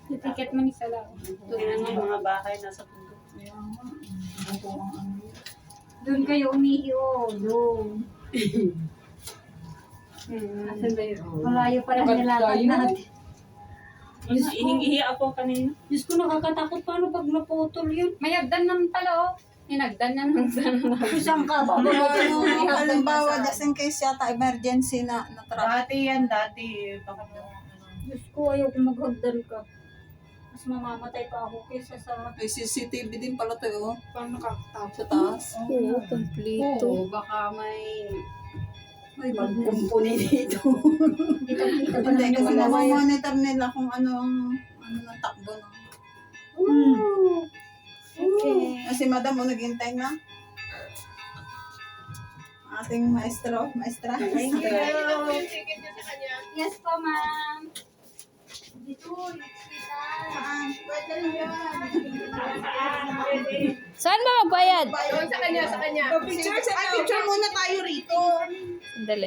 Tiket man isa lang. Tingnan mo yung mga bahay nasa pundo. Doon kayo umiiyo. Doon. Asan ba yun? Malayo pa rin nilakad natin. Ihingi ako kanina. Diyos ko, nakakatakot. Paano pag naputol yun? May hagdan naman pala, oh. Hinagdan na naman sana namin. Saan ka? Halimbawa, just in case yata emergency na traffic. Dati yan, dati. Bakit Diyos ko, ayaw kong maghagdan ka. Mas mamamatay pa ako kaysa sa... May CCTV din pala to, oh. Paano nakakatakot? Sa taas. Oo, kompleto. Oo, baka may Ay, magkumpuni dito. Kita pa Hindi, kasi naman naman. monitor nila kung ano ang ng takbo ng... Okay. Kasi madam, naghintay na. Ating maestra. Thank you. Yes po, ma'am. Dito, nakita. Pwede rin yan. Saan ba magbayad? Sa kanya. Picture muna tayo rito. Sandali.